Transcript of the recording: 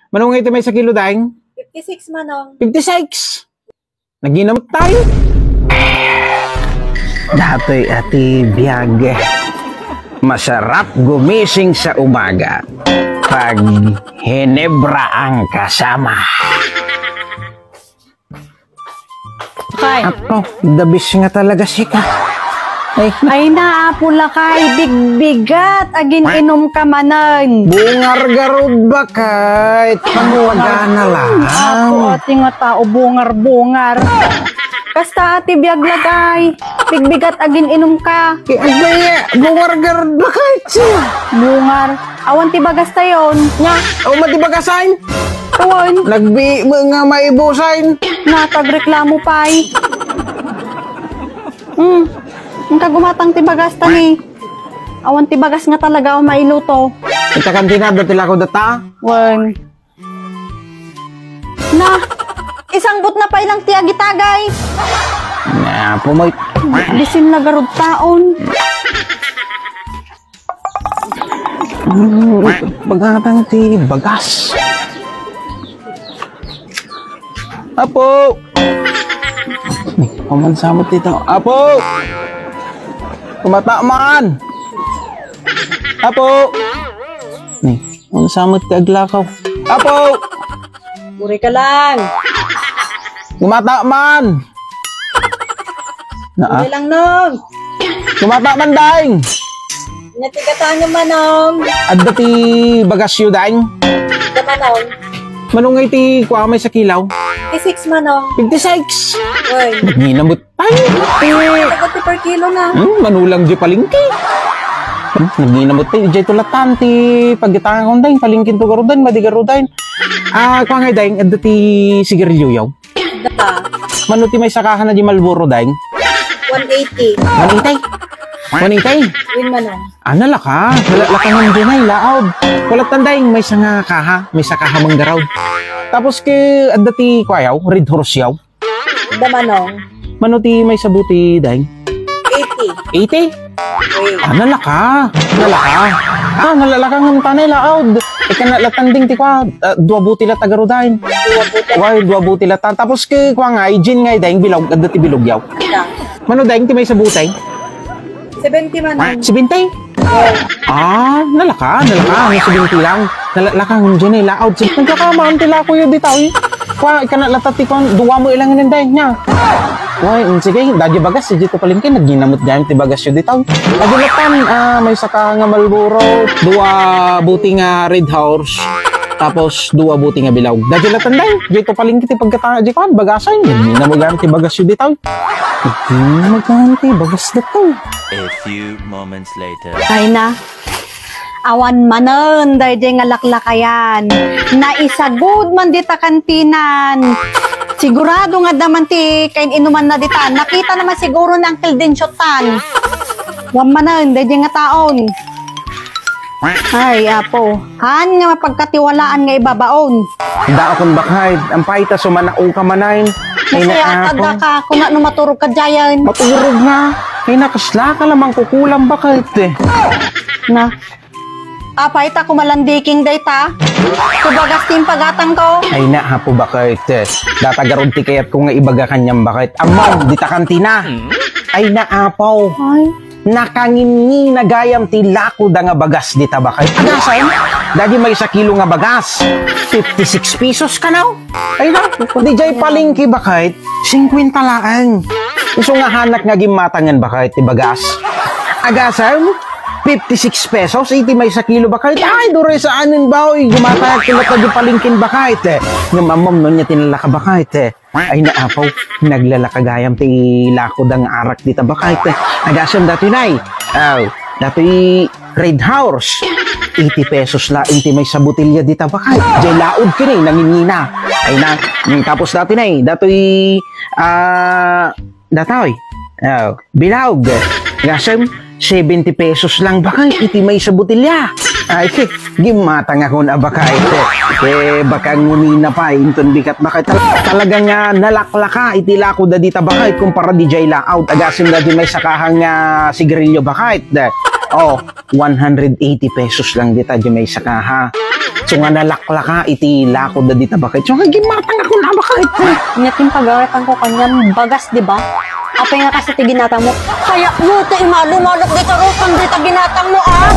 Manong ito may sa kilo daing? 56 manong. 56! Naginamot tayo. Dato'y ati biyag. Masarap gumising sa umaga pag Hinebra ang kasama. Kay. Ako, dabis nga talaga sika. Ay naapula kay, bigbigat, agin inom ka manan. Bungar garod ba kahit panguwaga na lang. Ako ati nga tao, bungar. Kasta ati biyag lagay, bigbigat agin inom ka. Kaya, bungar garod ba kahit siya? Bungar, awan ti bagas tayon. Nga, o matibagasain? Awan, Nagbi nga maibusain. natagreklamo pay. Ang kagumatang ti bagas ta ni. Awan ti bagas nga talaga o mailuto. Ita kantinado tila ko data. Wan. Na, isang but na pa ilang tiagitagay. Na, pumoy. Bisin na garod taon. Bagatang ti bagas. Apo! Pamansamot dito. Apo! Kumata man! Apo! Nih, pamansamot ti aglakaw. Apo! Uri ka lang. Kumata man! Naa? Uri lang nong. Kumata man daing! Natigatan nyo manong. Adda ti bagasyo daing? Ika manong. Manungay ti kuamay sa kilaw? 56 manong. 56! Uy. Naginamot tayo! Tagot ti per kilo na. Manulang di palingki. Naginamot tayo. Di tulatan ti pagkitangan kong dahin. Palingkin to garudahin, madigarudahin. Kung nga dahin, adda ti sigarilyo yaw. Data. Mano ti may sakahan na di Malboro dahin? 180. 180? 180? Win manong. Nala ka. Lakangan din ay laod. Kulat tandahing may sanga kaha. May sakaha manggaraw. Tapos ke adda ti kwayaw, red horse yaw. Da manong. Mano ti may sabuti dahin? 80. 80? Uy. Nala ka. Nalalakang ng tanay laod. Ikanatanding ti kwa, dua buti la tagarudahin. Why, dua buti la tan. Tapos ke kwa nga, ijin nga daing bilog, adda ti bilog yaw. Ilang. Mano daing ti may sabutay? 70 manong. 70? Nalaka. May 70 lang. Nalalakang dyan eh, laod. Nagkakamaan tila ko yun dito eh. Kwa, ikanatati ko, duwa mo ilang inandahin niya. Why, sige, dagi bagas, sige to palingkin, nagginamot gamit ti bagas yun dito. Agulatan, may saka nga Malboro, dua buti nga red horse, tapos dua buti nga bilawg. Dagi latan dahin, dito palingkin ti pagkatanga, di ko, bagasan, nagginamot gamit ti bagas yun dito. Nagginamot gamit ti bagas dito. A few moments later. Ay na. Awan manen, dahil nga laklakayan. Naisagod man dita kantinan. Sigurado nga daman ti kain inuman na dita. Nakita naman siguro ng Uncle Densyotan. Wan manen, dahil nga taon. Ay, apo. Han nga mapagkatiwalaan nga ibabaon. Da akong bakay, ang paita sumanao ka manayin. Masaya taga ka, kung na maturog ka dyan. Maturog nga. Ay nakasla ka lamang kukulang bakit eh. Na. Apay ta kumalandiking day ta. Kubagas ting pagatang ko. Ay na hapo bakit eh. Datagaron ti kayat ko nga ibaga kanyang bakit. Amaw, di ta kantina. Ay na apaw. Ay. Nakangingi na gayam ti lako da nga bagas di ta bakit. Agasan, dagi may 1 kilo nga bagas. 56 pesos ka now. Ay na, di jay palingki bakit. 50 laan. Iso nga hanak nga gimatangan bakit ti bagas. Agasan, 56 pesos, iti may 1 kilo bakit? Ay, dure sa anin ba? Gumatayag tulad na di palingkin bakit eh. Nga mamam nun niya tinalaka bakit eh. Ay naapaw, naglalakagayam ti lako dang arak dita bakit eh. Agasam dati nay. Dati red horse. 80 pesos la, inti may sa butilya dita bakit? Jay laod kini, nangingina. Ay na, tapos dati nay, dati datoy. Bilawg. Gasam, 70 pesos lang bakay, iti may sa butilya. Ay, gimatang ako na bakay. Baka ngunina pa, inton bikat bakay. Talaga nga nalaklaka, iti lako da dita bakay, kumpara di jay laout. Agasim da di may sakahang sigarilyo bakay. 180 pesos lang dita di may sakaha. So nga nalakla ka, iti lakod na dita bakit. So nga gimatang ako na bakit. Nga't yung pag-arapan ko kanyang bagas, di ba? Apay nga kasi ginatang mo. Kaya mo, ta imalumalok dito ro, kang dita ginatang mo, ah!